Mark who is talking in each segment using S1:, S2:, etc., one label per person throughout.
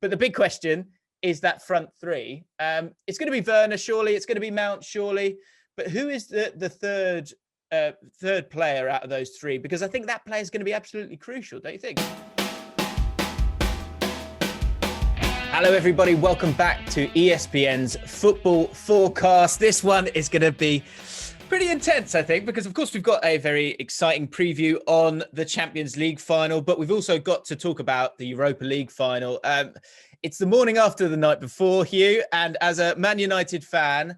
S1: But the big question is that front three. It's going to be Werner, surely. It's going to be Mount, surely. But who is the third player out of those three? Because I think that player is going to be absolutely crucial, don't you think? Hello, everybody. Welcome back to ESPN's Football Forecast. This one is going to be pretty intense, I think, because, of course, we've got a very exciting preview on the Champions League final, but we've also got to talk about the Europa League final. It's the morning after the night before, Hugh, and as a Man United fan,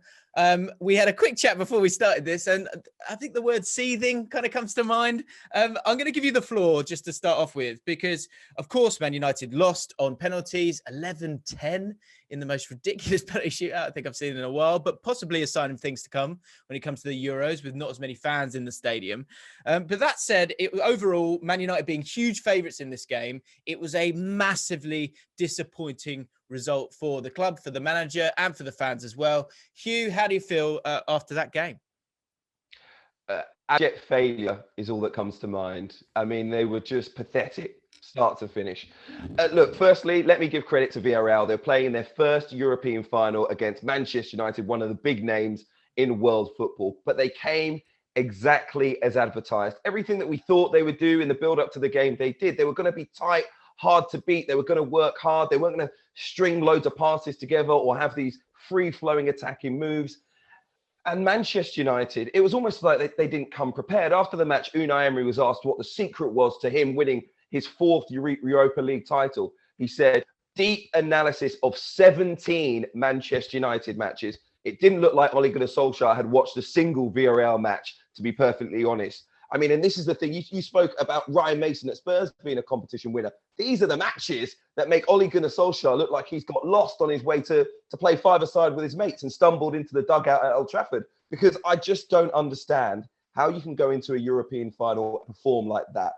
S1: we had a quick chat before we started this, and I think the word seething kind of comes to mind. I'm going to give you the floor just to start off with, because, of course, Man United lost on penalties, 11-10 in the most ridiculous penalty shootout I think I've seen in a while, but possibly a sign of things to come when it comes to the Euros with not as many fans in the stadium. But that said, overall, Man United being huge favourites in this game, it was a massively disappointing result for the club, for the manager, and for the fans as well. Hugh, how do you feel after that game?
S2: Abject failure is all that comes to mind. I mean, they were just pathetic, start to finish. Look, firstly, let me give credit to Villarreal. They're playing their first European final against Manchester United, one of the big names in world football. But they came exactly as advertised. Everything that we thought they would do in the build-up to the game, they did. They were going to be tight, hard to beat. They were going to work hard. They weren't going to string loads of passes together or have these free-flowing attacking moves. And Manchester United, it was almost like they didn't come prepared. After the match, Unai Emery was asked what the secret was to him winning his fourth Europa League title. He said, deep analysis of 17 Manchester United matches. It didn't look like Ole Gunnar Solskjaer had watched a single Villarreal match, to be perfectly honest. I mean, and this is the thing, you spoke about Ryan Mason at Spurs being a competition winner. These are the matches that make Ole Gunnar Solskjaer look like he's got lost on his way to play five-a-side with his mates and stumbled into the dugout at Old Trafford. Because I just don't understand how you can go into a European final and perform like that.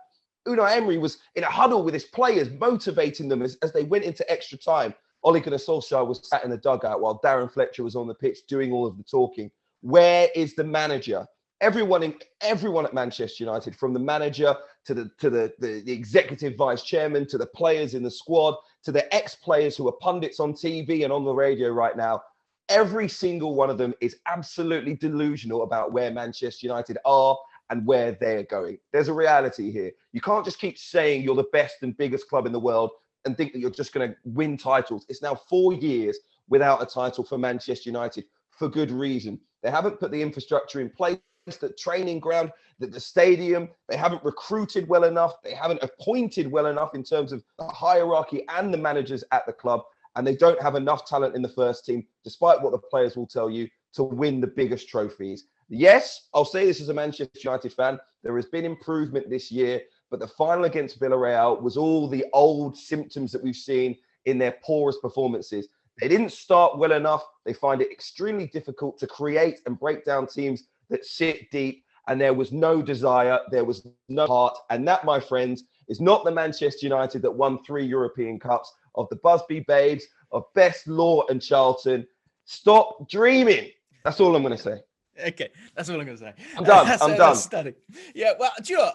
S2: Unai Emery was in a huddle with his players, motivating them as they went into extra time. Ole Gunnar Solskjaer was sat in the dugout while Darren Fletcher was on the pitch doing all of the talking. Where is the manager? Everyone at Manchester United, from the manager to the executive vice chairman, to the players in the squad, to the ex-players who are pundits on TV and on the radio right now, every single one of them is absolutely delusional about where Manchester United are and where they're going. There's a reality here. You can't just keep saying you're the best and biggest club in the world and think that you're just going to win titles. It's now 4 years without a title for Manchester United for good reason. They haven't put the infrastructure in place, the training ground, the stadium. They haven't recruited well enough. They haven't appointed well enough in terms of the hierarchy and the managers at the club. And they don't have enough talent in the first team, despite what the players will tell you, to win the biggest trophies. Yes, I'll say this as a Manchester United fan. There has been improvement this year, but the final against Villarreal was all the old symptoms that we've seen in their poorest performances. They didn't start well enough. They find it extremely difficult to create and break down teams that sit deep, and there was no desire, there was no heart. And that, my friends, is not the Manchester United that won 3 European Cups, of the Busby Babes, of Best Law and Charlton. Stop dreaming. That's all I'm going to say.
S1: Okay, that's all I'm going to say.
S2: I'm done. I'm done.
S1: Stunning. Yeah, well, do you know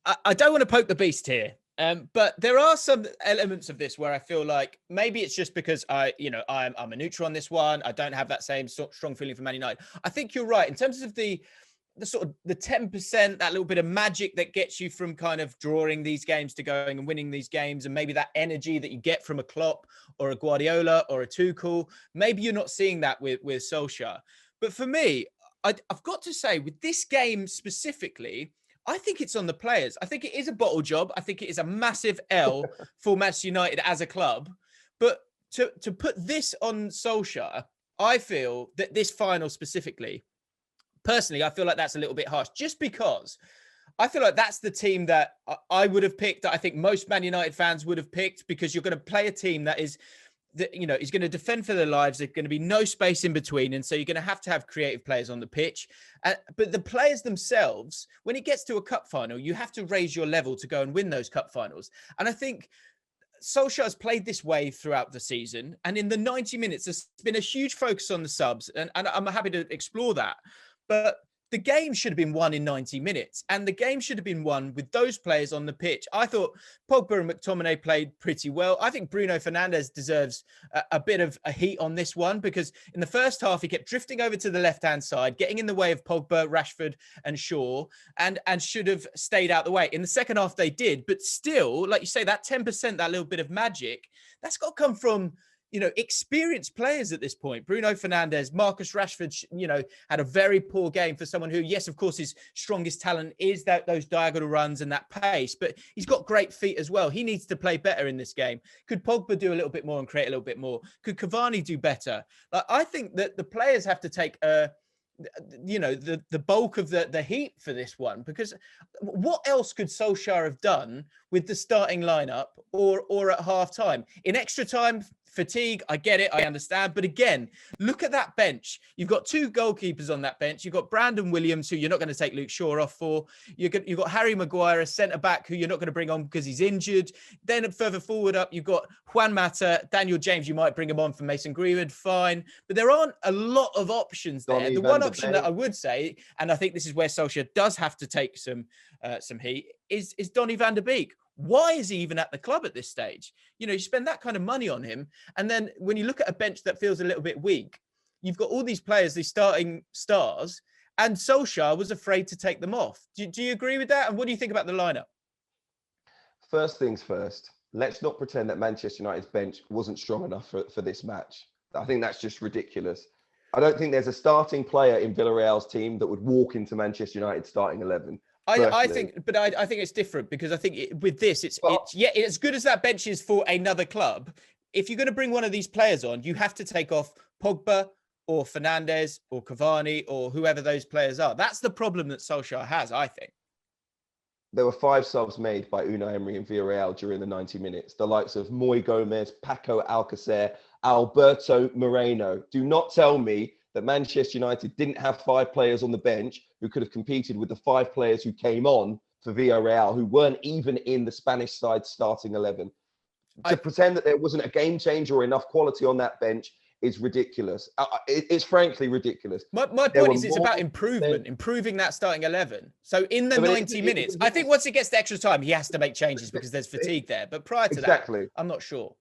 S1: what? I don't want to poke the beast here, but there are some elements of this where I feel like maybe it's just because I'm a neutral on this one. I don't have that same strong feeling for Man United. I think you're right in terms of the sort of the 10%, that little bit of magic that gets you from kind of drawing these games to going and winning these games, and maybe that energy that you get from a Klopp or a Guardiola or a Tuchel. Maybe you're not seeing that with Solskjaer. But for me, I've got to say, with this game specifically, I think it's on the players. I think it is a bottle job. I think it is a massive L for Manchester United as a club. But to put this on Solskjaer, I feel that this final specifically, personally, I feel like that's a little bit harsh, just because I feel like that's the team that I would have picked, that I think most Man United fans would have picked, because you're going to play a team that is going to defend for their lives. There's going to be no space in between. And so you're going to have creative players on the pitch. But the players themselves, when it gets to a cup final, you have to raise your level to go and win those cup finals. And I think Solskjaer's played this way throughout the season. And in the 90 minutes, there's been a huge focus on the subs. And I'm happy to explore that. But the game should have been won in 90 minutes, and the game should have been won with those players on the pitch. I thought Pogba and McTominay played pretty well. I think Bruno Fernandes deserves a bit of a heat on this one, because in the first half, he kept drifting over to the left-hand side, getting in the way of Pogba, Rashford and Shaw, and should have stayed out the way. In the second half, they did, but still, like you say, that 10%, that little bit of magic, that's got to come from, experienced players at this point. Bruno Fernandes, Marcus Rashford, had a very poor game for someone who, yes, of course, his strongest talent is those diagonal runs and that pace, but he's got great feet as well. He needs to play better in this game. Could Pogba do a little bit more and create a little bit more? Could Cavani do better? I think that the players have to take the bulk of the heat for this one, because what else could Solskjaer have done with the starting lineup or at half time? In extra time, fatigue, I get it, I understand. But again, look at that bench. You've got two goalkeepers on that bench. You've got Brandon Williams, who you're not going to take Luke Shaw off for. You've got Harry Maguire, a centre-back, who you're not going to bring on because he's injured. Then further forward up, you've got Juan Mata, Daniel James. You might bring him on for Mason Greenwood, fine. But there aren't a lot of options there. The one option that I would say, and I think this is where Solskjaer does have to take some heat, is Donny van de Beek. Why is he even at the club at this stage? You spend that kind of money on him. And then when you look at a bench that feels a little bit weak, you've got all these players, these starting stars, and Solskjaer was afraid to take them off. Do you agree with that? And what do you think about the lineup?
S2: First things first, let's not pretend that Manchester United's bench wasn't strong enough for this match. I think that's just ridiculous. I don't think there's a starting player in Villarreal's team that would walk into Manchester United starting 11.
S1: I think it's different, because I think with this, it's as good as that bench is for another club. If you're going to bring one of these players on, you have to take off Pogba or Fernandes or Cavani or whoever those players are. That's the problem that Solskjaer has, I think.
S2: There were 5 subs made by Unai Emery and Villarreal during the 90 minutes. The likes of Moi Gomez, Paco Alcacer, Alberto Moreno. Do not tell me that Manchester United didn't have 5 players on the bench who could have competed with the 5 players who came on for Villarreal, who weren't even in the Spanish side starting 11. To pretend that there wasn't a game changer or enough quality on that bench is ridiculous. It's frankly ridiculous.
S1: My point is, it's about improving that starting 11. So in the 90 minutes, I think once it gets to extra time, he has to make changes because there's fatigue there. But prior to that, I'm not sure.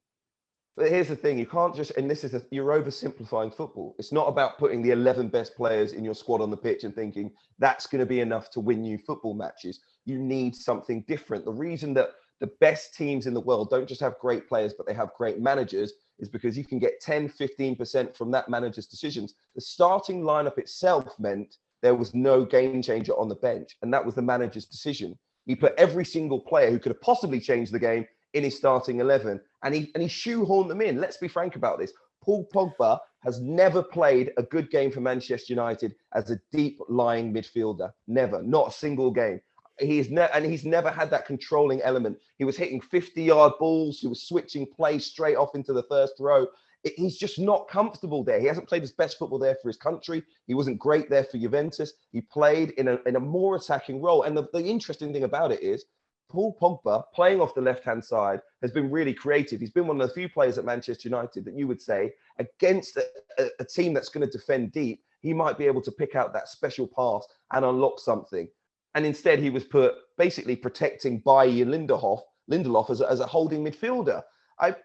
S2: But here's the thing, you can't just, and you're oversimplifying football. It's not about putting the 11 best players in your squad on the pitch and thinking that's going to be enough to win you football matches. You need something different. The reason that the best teams in the world don't just have great players, but they have great managers, is because you can get 10, 15% from that manager's decisions. The starting lineup itself meant there was no game changer on the bench, and that was the manager's decision. He put every single player who could have possibly changed the game in his starting 11, and he shoehorned them in. Let's be frank about this. Paul Pogba has never played a good game for Manchester United as a deep lying midfielder. Never, not a single game. He's never had that controlling element. He was hitting 50-yard balls. He was switching play straight off into the first row. He's just not comfortable there. He hasn't played his best football there for his country. He wasn't great there for Juventus. He played in a more attacking role. And the interesting thing about it is, Paul Pogba, playing off the left-hand side, has been really creative. He's been one of the few players at Manchester United that you would say, against a team that's going to defend deep, he might be able to pick out that special pass and unlock something. And instead, he was put basically protecting Bailly and Lindelof as a holding midfielder.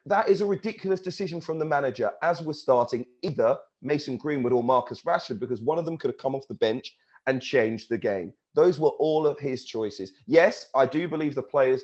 S2: That is a ridiculous decision from the manager, as was starting either Mason Greenwood or Marcus Rashford, because one of them could have come off the bench and changed the game. Those were all of his choices. Yes, I do believe the players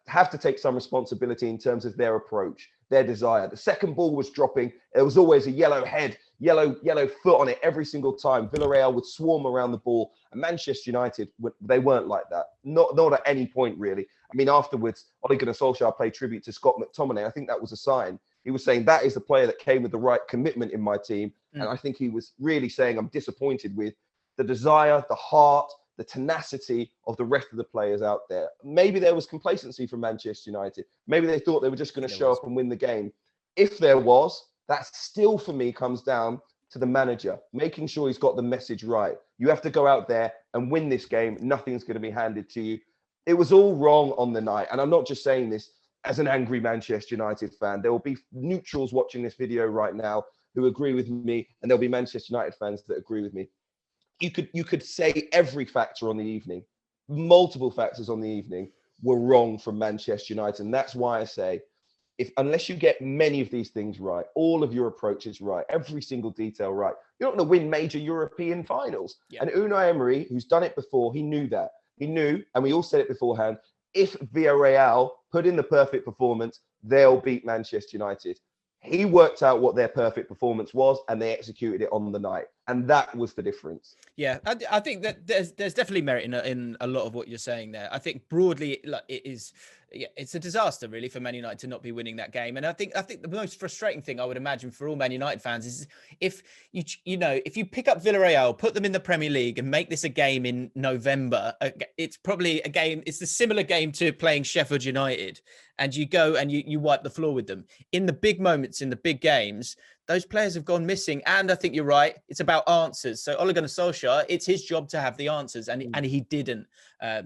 S2: have to take some responsibility in terms of their approach, their desire. The second ball was dropping. There was always a yellow head, yellow foot on it every single time. Villarreal would swarm around the ball, and Manchester United, they weren't like that. Not at any point, really. I mean, afterwards, Ole Gunnar Solskjaer played tribute to Scott McTominay. I think that was a sign. He was saying that is the player that came with the right commitment in my team. And I think he was really saying, I'm disappointed with the desire, the heart, the tenacity of the rest of the players out there. Maybe there was complacency from Manchester United. Maybe they thought they were just going to show up and win the game. If there was, that still for me comes down to the manager, making sure he's got the message right. You have to go out there and win this game. Nothing's going to be handed to you. It was all wrong on the night. And I'm not just saying this as an angry Manchester United fan. There will be neutrals watching this video right now who agree with me, and there'll be Manchester United fans that agree with me. you could say every factor on the evening, multiple factors on the evening were wrong from Manchester United. And that's why I say, unless you get many of these things right, all of your approaches right, every single detail right, you're not going to win major European finals. Yeah. And Unai Emery, who's done it before, he knew that. He knew, and we all said it beforehand, if Villarreal put in the perfect performance, they'll beat Manchester United. He worked out what their perfect performance was, and they executed it on the night. And that was the difference.
S1: Yeah, I think that there's definitely merit in a lot of what you're saying there. I think broadly, like, it's a disaster really for Man United to not be winning that game. And I think the most frustrating thing I would imagine for all Man United fans is if if you pick up Villarreal, put them in the Premier League, and make this a game in November, it's probably a game. It's a similar game to playing Sheffield United, and you go and you wipe the floor with them in the big moments, in the big games. Those players have gone missing. And I think you're right. It's about answers. So Ole Gunnar Solskjaer, it's his job to have the answers. And he didn't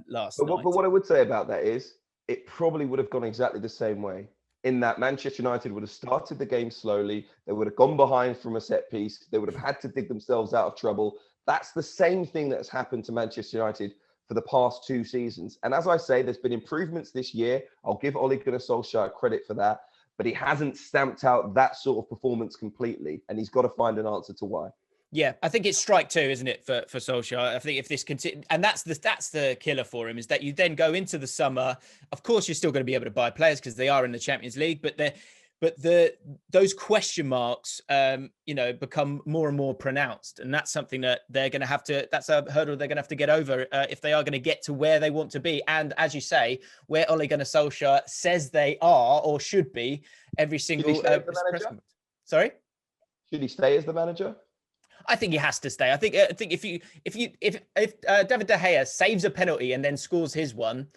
S1: last night.
S2: But what I would say about that is it probably would have gone exactly the same way, in that Manchester United would have started the game slowly. They would have gone behind from a set piece. They would have had to dig themselves out of trouble. That's the same thing that's happened to Manchester United for the past 2 seasons. And as I say, there's been improvements this year. I'll give Ole Gunnar Solskjaer credit for that. But he hasn't stamped out that sort of performance completely, and he's got to find an answer to why.
S1: Yeah, I think it's strike 2, isn't it, for Solskjaer? I think if this continues, and that's the killer for him, is that you then go into the summer. Of course, you're still going to be able to buy players because they are in the Champions League, but those question marks, become more and more pronounced, and that's something that they're going to have to. That's a hurdle they're going to have to get over if they are going to get to where they want to be. And as you say, where Ole Gunnar Solskjaer says they are or should be every single press. Sorry,
S2: should he stay as the manager?
S1: I think he has to stay. I think if David De Gea saves a penalty and then scores his one,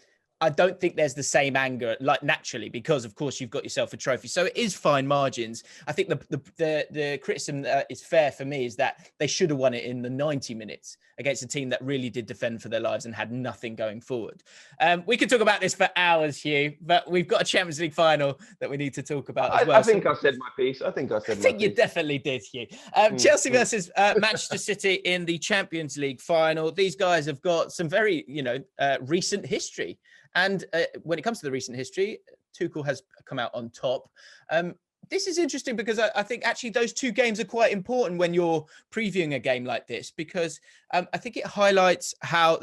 S1: I don't think there's the same anger, like, naturally, because of course you've got yourself a trophy. So it is fine margins. I think the criticism that is fair for me is that they should have won it in the 90 minutes against a team that really did defend for their lives and had nothing going forward. We could talk about this for hours, Hugh, but we've got a Champions League final that we need to talk about as well.
S2: I think I said my piece. I think
S1: you definitely did, Hugh. Chelsea versus Manchester City in the Champions League final. These guys have got some very, recent history. And when it comes to the recent history, Tuchel has come out on top. This is interesting because I think actually those 2 games are quite important when you're previewing a game like this, because I think it highlights how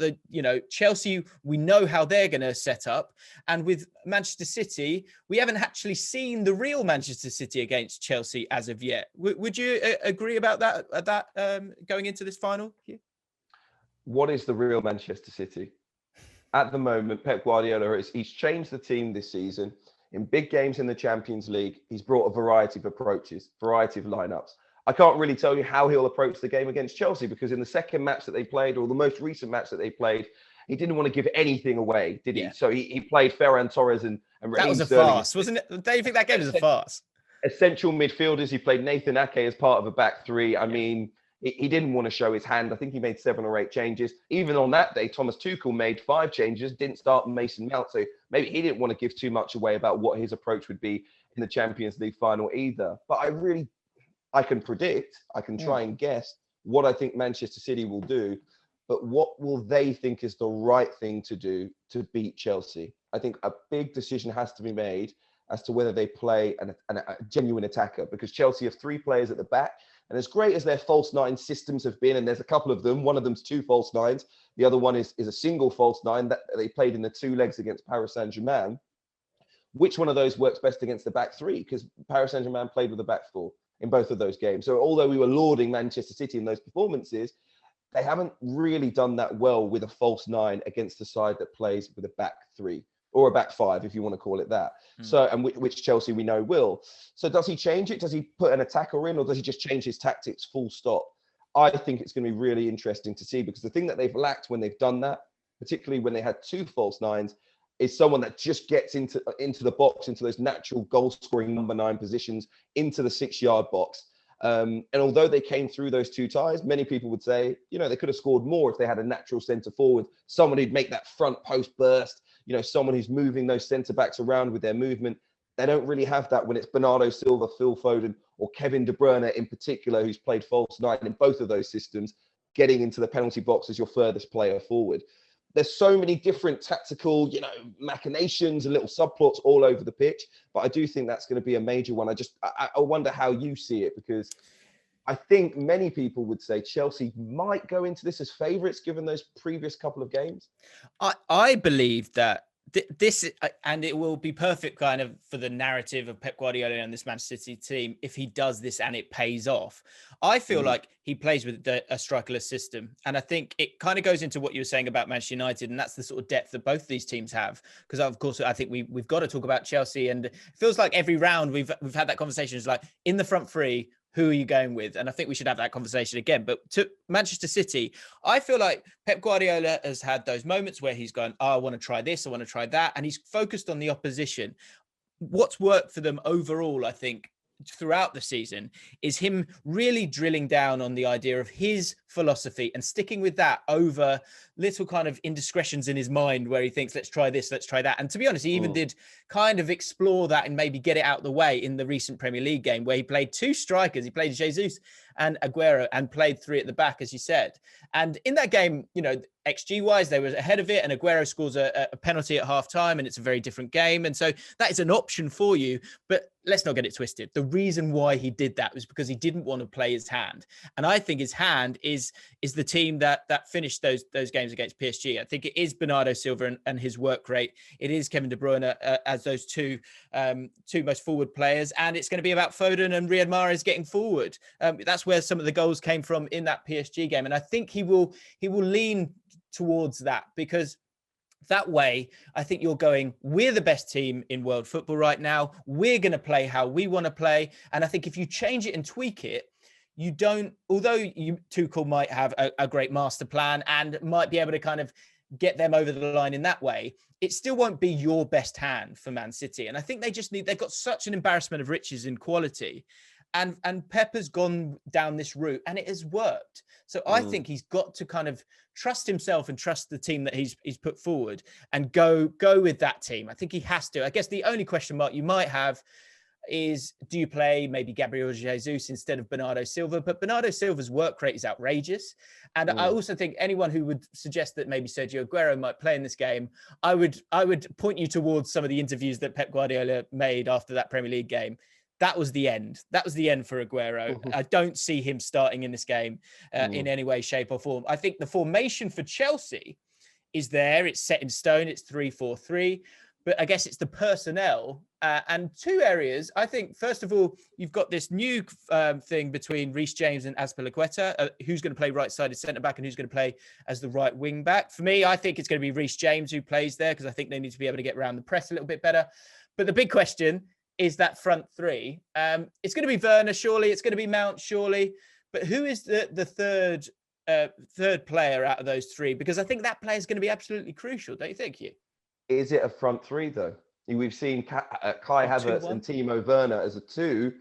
S1: Chelsea, we know how they're going to set up. And with Manchester City, we haven't actually seen the real Manchester City against Chelsea as of yet. Would you agree about that going into this final?
S2: What is the real Manchester City? At the moment, Pep Guardiola, he's changed the team this season. In big games in the Champions League, he's brought a variety of approaches, variety of lineups. I can't really tell you how he'll approach the game against Chelsea, because in the second match that they played, or the most recent match that they played, he didn't want to give anything away, did he? Yeah. So he played Ferran Torres and Raheem
S1: That was a
S2: Sterling.
S1: farce, wasn't it? Don't you think that game was a farce?
S2: Essential midfielders. He played Nathan Ake as part of a back 3. I mean, he didn't want to show his hand. I think he made 7 or 8 changes. Even on that day, Thomas Tuchel made 5 changes, didn't start Mason Mount. So maybe he didn't want to give too much away about what his approach would be in the Champions League final either. But I can predict, I can try and guess what I think Manchester City will do. But what will they think is the right thing to do to beat Chelsea? I think a big decision has to be made as to whether they play a genuine attacker, because Chelsea have 3 players at the back. And as great as their false 9 systems have been, and there's a couple of them, one of them's 2 false 9s, the other one is a single false 9 that they played in the 2 legs against Paris Saint-Germain. Which one of those works best against the back 3? Because Paris Saint-Germain played with a back 4 in both of those games. So although we were lauding Manchester City in those performances, they haven't really done that well with a false 9 against a side that plays with a back 3. Or a back 5, if you want to call it that. So, and which Chelsea we know will. So does he change it? Does he put an attacker in, or does he just change his tactics full stop? I think it's going to be really interesting to see, because the thing that they've lacked when they've done that, particularly when they had 2 false 9s, is someone that just gets into the box, into those natural goal-scoring number 9 positions, into the 6-yard box. And although they came through those 2 ties, many people would say, they could have scored more if they had a natural centre forward, someone who'd make that front post burst, someone who's moving those centre backs around with their movement. They don't really have that when it's Bernardo Silva, Phil Foden, or Kevin De Bruyne in particular, who's played false 9 in both of those systems. getting into the penalty box as your furthest player forward. There's so many different tactical, machinations and little subplots all over the pitch. But I do think that's going to be a major one. I wonder how you see it, because I think many people would say Chelsea might go into this as favourites given those previous couple of games.
S1: I believe that this, and it will be perfect kind of for the narrative of Pep Guardiola and this Manchester City team if he does this and it pays off. I feel like he plays with a strikerless system, and I think it kind of goes into what you were saying about Manchester United, and that's the sort of depth that both these teams have. Because of course, I think we've got to talk about Chelsea, and it feels like every round we've had that conversation. It's like, in the front three, who are you going with? And I think we should have that conversation again. But to Manchester City, I feel like Pep Guardiola has had those moments where he's gone, I want to try this, I want to try that. And he's focused on the opposition. What's worked for them overall, I think, throughout the season is him really drilling down on the idea of his philosophy and sticking with that over little kind of indiscretions in his mind where he thinks, let's try this, let's try that. And to be honest, he even did kind of explore that and maybe get it out of the way in the recent Premier League game where he played two strikers. He played Jesus and Aguero and played three at the back, as you said. And in that game, XG wise, they were ahead of it, and Aguero scores a penalty at half time, and it's a very different game. And so that is an option for you. But let's not get it twisted. The reason why he did that was because he didn't want to play his hand. And I think his hand is the team that finished those games against PSG. I think it is Bernardo Silva and his work rate. It is Kevin De Bruyne as those two most forward players. And it's going to be about Foden and Riyad Mahrez getting forward. That's where some of the goals came from in that PSG game. And I think he will lean towards that, because that way, I think you're going, we're the best team in world football right now. We're going to play how we want to play. And I think if you change it and tweak it, you don't, although Tuchel might have a great master plan and might be able to kind of get them over the line in that way, it still won't be your best hand for Man City. And I think they've got such an embarrassment of riches in quality. And Pep has gone down this route and it has worked. So I think he's got to kind of trust himself and trust the team that he's put forward and go with that team. I think he has to. I guess the only question mark you might have is, do you play maybe Gabriel Jesus instead of Bernardo Silva? But Bernardo Silva's work rate is outrageous. And I also think anyone who would suggest that maybe Sergio Aguero might play in this game, I would point you towards some of the interviews that Pep Guardiola made after that Premier League game. That was the end. That was the end for Aguero. I don't see him starting in this game in any way, shape or form. I think the formation for Chelsea is there. It's set in stone. It's 3-4-3. But I guess it's the personnel and two areas. I think, first of all, you've got this new thing between Reece James and Azpilicueta, who's going to play right-sided centre-back and who's going to play as the right wing-back. For me, I think it's going to be Reece James who plays there, because I think they need to be able to get around the press a little bit better. But the big question is that front three. It's going to be Werner, surely. It's going to be Mount, surely. But who is the third player out of those three? Because I think that player is going to be absolutely crucial, don't you think, Hugh?
S2: Is it a front three, though? We've seen Kai Havertz and Timo Werner as a two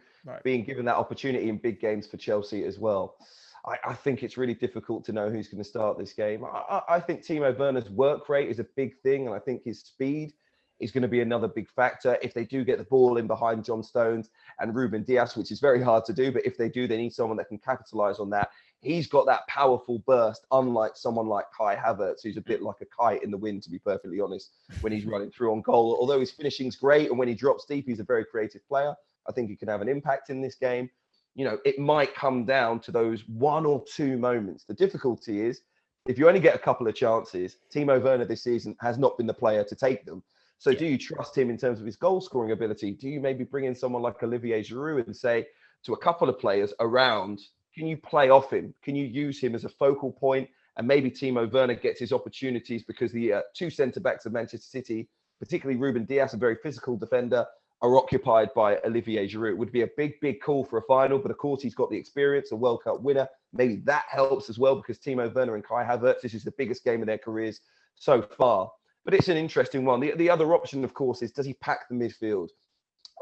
S2: being given that opportunity in big games for Chelsea as well. I think it's really difficult to know who's going to start this game. I think Timo Werner's work rate is a big thing, and I think his speed is going to be another big factor. If they do get the ball in behind John Stones and Ruben Dias, which is very hard to do, but if they do, they need someone that can capitalize on that. He's got that powerful burst, unlike someone like Kai Havertz, who's a bit like a kite in the wind, to be perfectly honest, when he's running through on goal. Although his finishing's great, and when he drops deep, he's a very creative player. I think he can have an impact in this game. It might come down to those one or two moments. The difficulty is, if you only get a couple of chances, Timo Werner this season has not been the player to take them. So do you trust him in terms of his goal scoring ability? Do you maybe bring in someone like Olivier Giroud and say to a couple of players around, can you play off him? Can you use him as a focal point? And maybe Timo Werner gets his opportunities, because the two centre-backs of Manchester City, particularly Ruben Dias, a very physical defender, are occupied by Olivier Giroud. It would be a big, big call for a final, but of course he's got the experience, a World Cup winner. Maybe that helps as well, because Timo Werner and Kai Havertz, this is the biggest game of their careers so far. But it's an interesting one. The other option, of course, is, does he pack the midfield?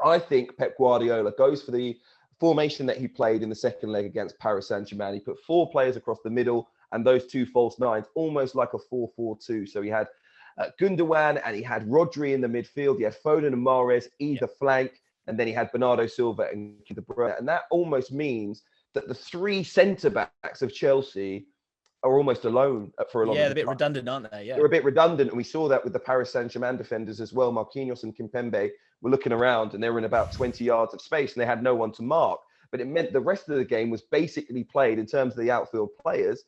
S2: I think Pep Guardiola goes for the formation that he played in the second leg against Paris Saint-Germain. He put four players across the middle and those two false nines, almost like a 4-4-2. So he had Gundogan and he had Rodri in the midfield. He had Foden and Mahrez either flank, and then he had Bernardo Silva and De Bruyne. And that almost means that the three centre-backs of Chelsea are almost alone for a lot
S1: Yeah,
S2: of
S1: they're
S2: the
S1: a bit
S2: time.
S1: redundant, aren't they? Yeah.
S2: They're a bit redundant, and we saw that with the Paris Saint-Germain defenders as well. Marquinhos and Kimpembe were looking around, and they were in about 20 yards of space, and they had no one to mark. But it meant the rest of the game was basically played in terms of the outfield players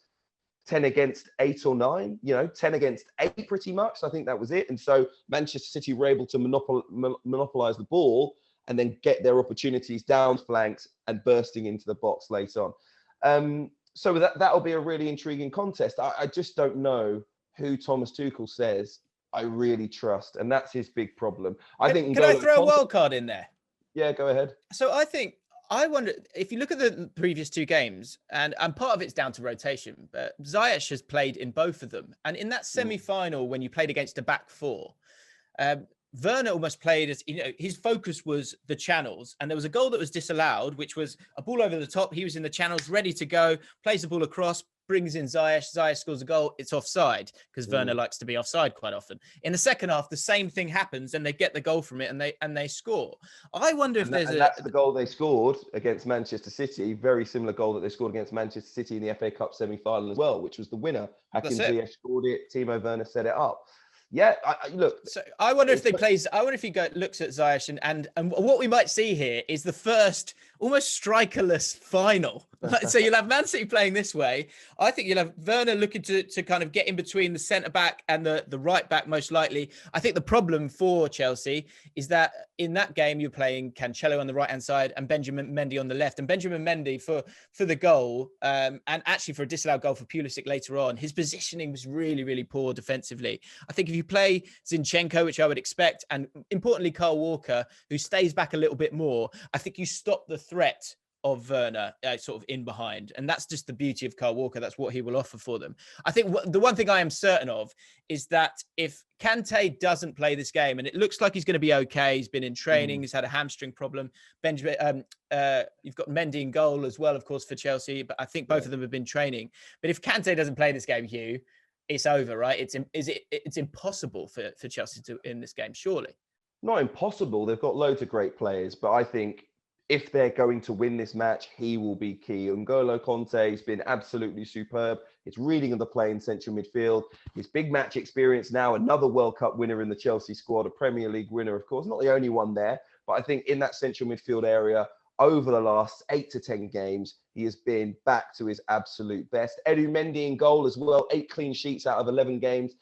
S2: 10 against 8 or 9, 10 against 8 pretty much. I think that was it. And so Manchester City were able to monopolize the ball and then get their opportunities down flanks and bursting into the box late on. So that'll be a really intriguing contest. I just don't know who Thomas Tuchel says I really trust. And that's his big problem.
S1: Can I throw a wild card in there?
S2: Yeah, go ahead.
S1: So I wonder if you look at the previous 2 games, and part of it's down to rotation, but Ziyech has played in both of them. And in that semi-final, when you played against a back 4, Werner almost played as, his focus was the channels. And there was a goal that was disallowed, which was a ball over the top. He was in the channels, ready to go, plays the ball across, brings in Ziyech. Ziyech scores a goal. It's offside because Werner likes to be offside quite often. In the second half, the same thing happens, and they get the goal from it, and they score. I wonder if
S2: that's the goal they scored against Manchester City. Very similar goal that they scored against Manchester City in the FA Cup semi-final as well, which was the winner. Hakim Ziyech scored it. Timo Werner set it up. Yeah, look.
S1: So I wonder if he looks at Ziyech and what we might see here is the first almost strikerless final. So you'll have Man City playing this way. I think you'll have Werner looking to kind of get in between the centre back and the right back most likely. I think the problem for Chelsea is that in that game you're playing Cancelo on the right hand side and Benjamin Mendy on the left. And Benjamin Mendy for the goal and actually for a disallowed goal for Pulisic later on, his positioning was really, really poor defensively. I think if you play Zinchenko, which I would expect, and importantly Kyle Walker, who stays back a little bit more, I think you stop the threat of Werner sort of in behind. And that's just the beauty of Kyle Walker. That's what he will offer for them. I think the one thing I am certain of is that if Kante doesn't play this game, and it looks like he's going to be okay, he's been in training, he's had a hamstring problem. You've got Mendy in goal as well, of course, for Chelsea, but I think both of them have been training. But if Kante doesn't play this game, Hugh, it's over, right? It's impossible for Chelsea to in this game, surely.
S2: Not impossible. They've got loads of great players, but I think if they're going to win this match, he will be key. N'Golo Kanté has been absolutely superb. His reading of the play in central midfield, his big match experience now, another World Cup winner in the Chelsea squad, a Premier League winner, of course, not the only one there, but I think in that central midfield area, over the last 8 to 10 games, he has been back to his absolute best. Edu Mendy in goal as well, 8 clean sheets out of 11 games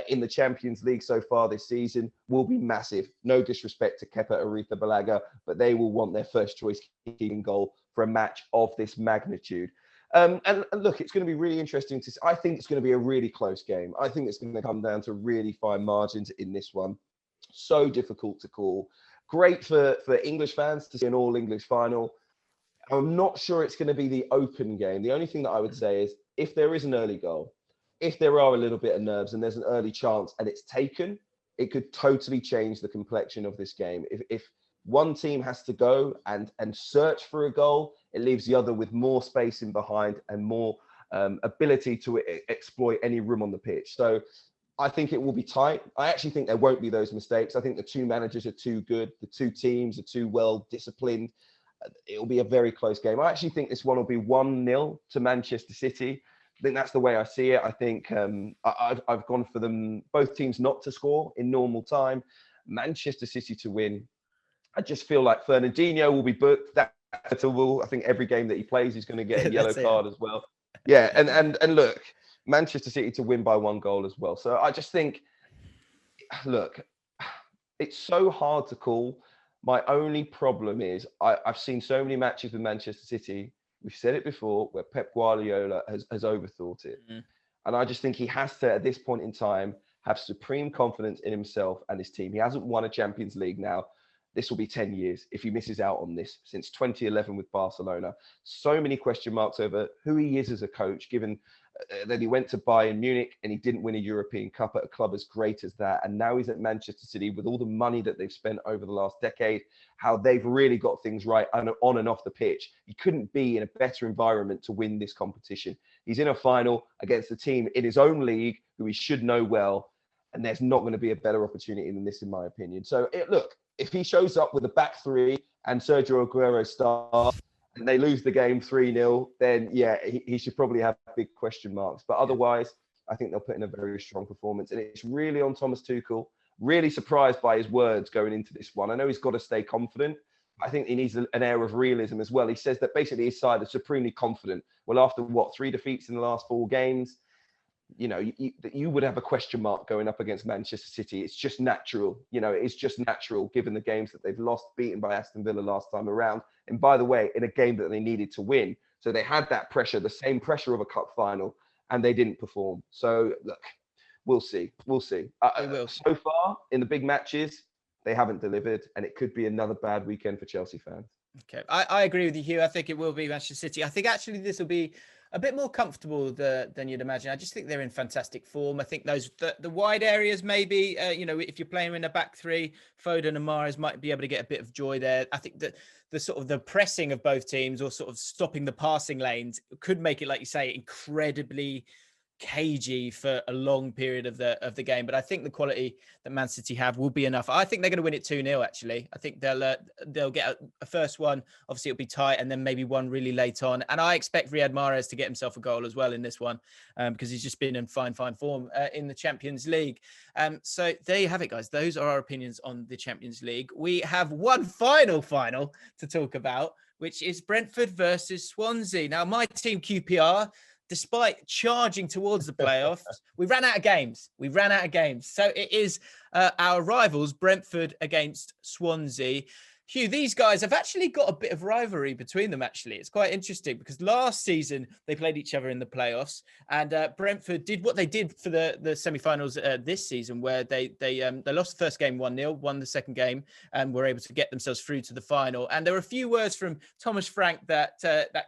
S2: in the Champions League so far this season will be massive. No disrespect to Kepa Arrizabalaga, but they will want their first choice keeping goal for a match of this magnitude. And look, it's going to be really interesting to see. I think it's going to be a really close game. I think it's going to come down to really fine margins in this one. So difficult to call. Great for English fans to see an all-English final. I'm not sure it's going to be the open game. The only thing that I would say is if there is an early goal, if there are a little bit of nerves and there's an early chance and it's taken, it could totally change the complexion of this game. If one team has to go and search for a goal, it leaves the other with more space in behind and more ability to exploit any room on the pitch. So I think it will be tight. I actually think there won't be those mistakes. I think the two managers are too good. The two teams are too well disciplined. It'll be a very close game. I actually think this one will be 1-0 to Manchester City. I think that's the way I see it. I think I've gone for them, both teams not to score in normal time. Manchester City to win. I just feel like Fernandinho will be booked. I think every game that he plays, he's going to get a yellow card as well. Yeah, and look, Manchester City to win by 1 goal as well. So I just think, look, it's so hard to call. My only problem is I've seen so many matches with Manchester City. We've said it before, where Pep Guardiola has overthought it. Mm-hmm. And I just think he has to, at this point in time, have supreme confidence in himself and his team. He hasn't won a Champions League now. This will be 10 years if he misses out on this, since 2011 with Barcelona. So many question marks over who he is as a coach, given that he went to Bayern Munich and he didn't win a European Cup at a club as great as that. And now he's at Manchester City with all the money that they've spent over the last decade, how they've really got things right on and off the pitch. He couldn't be in a better environment to win this competition. He's in a final against a team in his own league who he should know well. And there's not going to be a better opportunity than this, in my opinion. So look, if he shows up with a back three and Sergio Aguero starts and they lose the game 3-0, then yeah, he should probably have big question marks. But otherwise, I think they'll put in a very strong performance. And it's really on Thomas Tuchel. Really surprised by his words going into this one. I know he's got to stay confident. I think he needs an air of realism as well. He says that basically his side is supremely confident. Well, after 3 defeats in the last 4 games, you would have a question mark going up against Manchester City. It's just natural. It's just natural given the games that they've lost, beaten by Aston Villa last time around. And by the way, in a game that they needed to win. So they had that pressure, the same pressure of a cup final, and they didn't perform. So look, we'll see. We'll see. So far in the big matches, they haven't delivered, and it could be another bad weekend for Chelsea fans.
S1: Okay, I agree with you, Hugh. I think it will be Manchester City. I think actually this will be a bit more comfortable than you'd imagine. I just think they're in fantastic form. I think the wide areas maybe, if you're playing in a back three, Foden and Mahrez might be able to get a bit of joy there. I think that the sort of the pressing of both teams or sort of stopping the passing lanes could make it, like you say, incredibly cagey for a long period of the game. But I think the quality that Man City have will be enough. I think they're going to win it 2-0 actually. I think they'll get a first one. Obviously it'll be tight, and then maybe one really late on. And I expect Riyad Mahrez to get himself a goal as well in this one, because he's just been in fine form in the Champions League. So there you have it, guys. Those are our opinions on the Champions League. We have one final to talk about, which is Brentford versus Swansea. Now, my team QPR, despite charging towards the playoffs, we ran out of games. So it is our rivals, Brentford against Swansea. Hugh, these guys have actually got a bit of rivalry between them, actually. It's quite interesting because last season they played each other in the playoffs, and Brentford did what they did for the semi-finals this season, where they lost the first game 1-0, won the second game, and were able to get themselves through to the final. And there were a few words from Thomas Frank that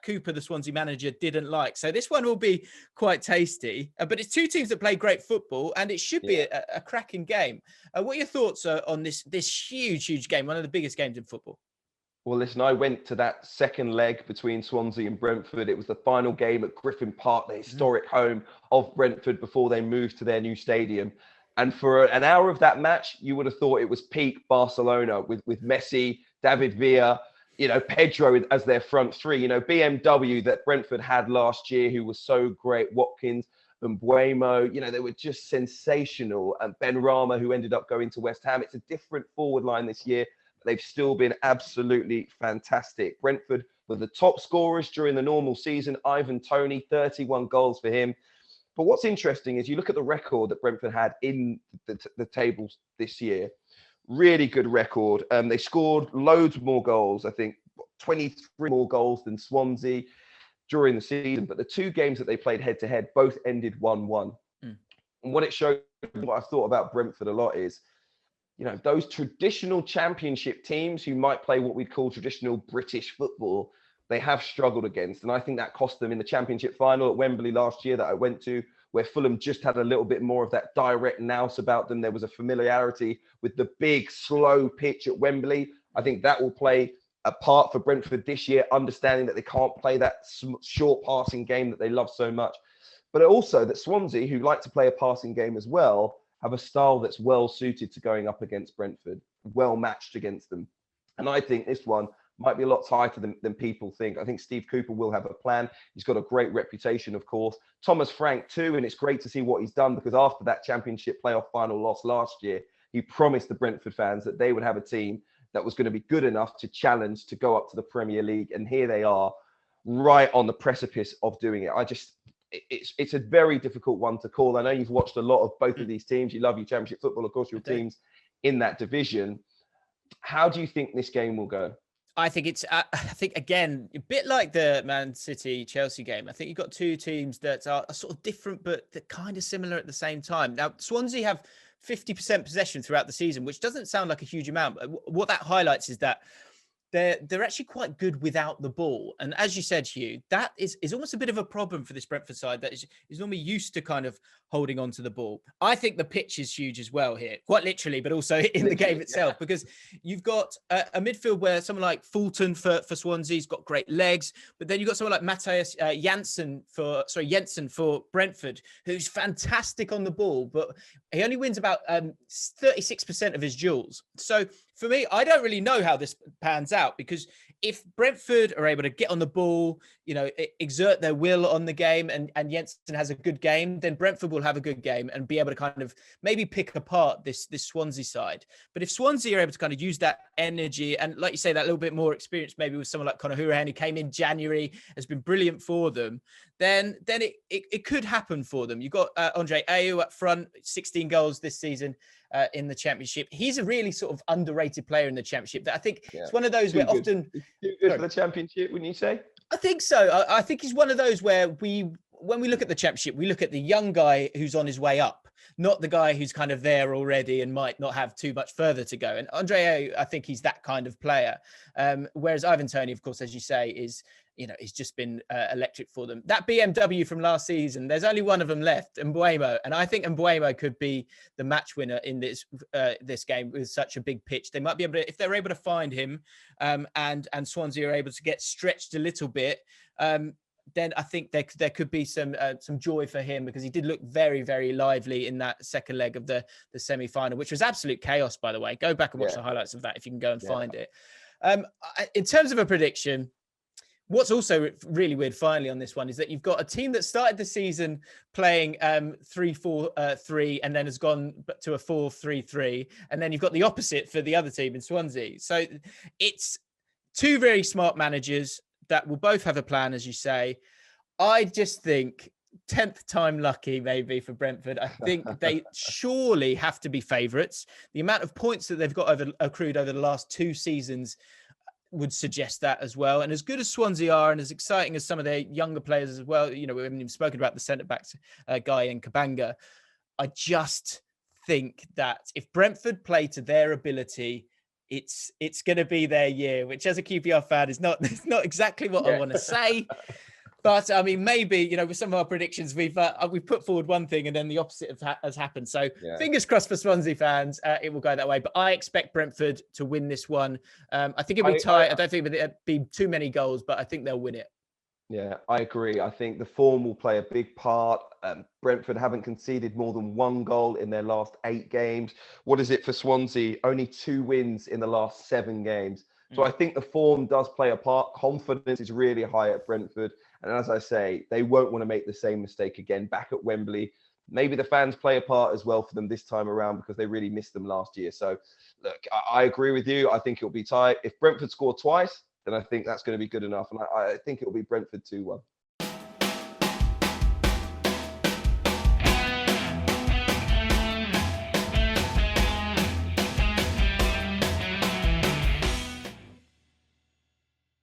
S1: Cooper, the Swansea manager, didn't like. So this one will be quite tasty. But it's two teams that play great football, and it should be a cracking game. What are your thoughts on this huge game, one of the biggest games in football?
S2: Well, listen, I went to that second leg between Swansea and Brentford. It was the final game at Griffin Park, the historic home of Brentford before they moved to their new stadium. And for an hour of that match, you would have thought it was peak Barcelona with Messi, David Villa, Pedro as their front three. BMW that Brentford had last year, who was so great, Watkins and Buemo, they were just sensational. And Ben Rama, who ended up going to West Ham. It's a different forward line this year. They've still been absolutely fantastic. Brentford were the top scorers during the normal season. Ivan Toney, 31 goals for him. But what's interesting is you look at the record that Brentford had in the tables this year. Really good record. They scored loads more goals. I think 23 more goals than Swansea during the season. But the two games that they played head-to-head both ended 1-1. And what it showed, what I've thought about Brentford a lot is, those traditional championship teams who might play what we'd call traditional British football, they have struggled against. And I think that cost them in the championship final at Wembley last year that I went to, where Fulham just had a little bit more of that direct nous about them. There was a familiarity with the big, slow pitch at Wembley. I think that will play a part for Brentford this year, understanding that they can't play that short passing game that they love so much. But also that Swansea, who like to play a passing game as well, have a style that's well suited to going up against Brentford, well matched against them. And I think this one might be a lot tighter than people think. I think Steve Cooper will have a plan. He's got a great reputation, of course. Thomas Frank too, and it's great to see what he's done, because after that championship playoff final loss last year, he promised the Brentford fans that they would have a team that was going to be good enough to challenge to go up to the Premier League. And here they are, right on the precipice of doing it. It's a very difficult one to call. I know you've watched a lot of both of these teams. You love your championship football, of course, your teams in that division. How do you think this game will go?
S1: I think again, a bit like the Man City Chelsea game. I think you've got two teams that are sort of different, but they're kind of similar at the same time. Now, Swansea have 50% possession throughout the season, which doesn't sound like a huge amount. But what that highlights is that they're actually quite good without the ball. And as you said, Hugh, that is almost a bit of a problem for this Brentford side that is normally used to kind of holding on to the ball. I think the pitch is huge as well here, quite literally, but also in the game itself, because you've got a midfield where someone like Fulton for Swansea's got great legs, but then you've got someone like Matthias Jensen for Brentford, who's fantastic on the ball, but he only wins about 36% of his duels. So for me, I don't really know how this pans out, because if Brentford are able to get on the ball, exert their will on the game, and Jensen has a good game, then Brentford will have a good game and be able to kind of maybe pick apart this Swansea side. But if Swansea are able to kind of use that energy and, like you say, that little bit more experience, maybe with someone like Conor Hourihane, who came in January, has been brilliant for them, then it could happen for them. You've got Andre Ayew up front, 16 goals this season in the Championship. He's a really sort of underrated player in the Championship that I think it's one of those where often...
S2: Too good for the Championship, wouldn't you say?
S1: I think so. I think he's one of those where when we look at the Championship, we look at the young guy who's on his way up, not the guy who's kind of there already and might not have too much further to go. And Andre, I think he's that kind of player. Whereas Ivan Toney, of course, as you say, is he's just been electric for them. That BMW from last season, there's only one of them left, Mbeumo, and I think Mbeumo could be the match winner in this game with such a big pitch. They might be able to, if they're able to find him, and Swansea are able to get stretched a little bit, then I think there could be some joy for him, because he did look very, very lively in that second leg of the semi-final, which was absolute chaos, by the way. Go back and watch the highlights of that if you can go and find it. In terms of a prediction, what's also really weird finally on this one is that you've got a team that started the season playing 3-4-3 and then has gone to a 4-3-3. And then you've got the opposite for the other team in Swansea. So it's two very smart managers that will both have a plan, as you say. I just think 10th time lucky maybe for Brentford. I think they surely have to be favourites. The amount of points that they've got accrued over the last two seasons would suggest that as well. And as good as Swansea are, and as exciting as some of their younger players as well, we haven't even spoken about the centre-backs guy in Kabanga. I just think that if Brentford play to their ability, it's going to be their year, which as a QPR fan is not exactly what I want to say. But I mean, maybe, with some of our predictions, we've put forward one thing and then the opposite has happened. So fingers crossed for Swansea fans, it will go that way. But I expect Brentford to win this one. I think it'll be tight. I don't think it'll be too many goals, but I think they'll win it.
S2: Yeah, I agree. I think the form will play a big part. Brentford haven't conceded more than one goal in their last 8 games. What is it for Swansea? Only 2 wins in the last 7 games. So I think the form does play a part. Confidence is really high at Brentford. And as I say, they won't want to make the same mistake again back at Wembley. Maybe the fans play a part as well for them this time around, because they really missed them last year. So, look, I agree with you. I think it'll be tight. If Brentford score twice, then I think that's going to be good enough. And I think it'll be Brentford 2-1.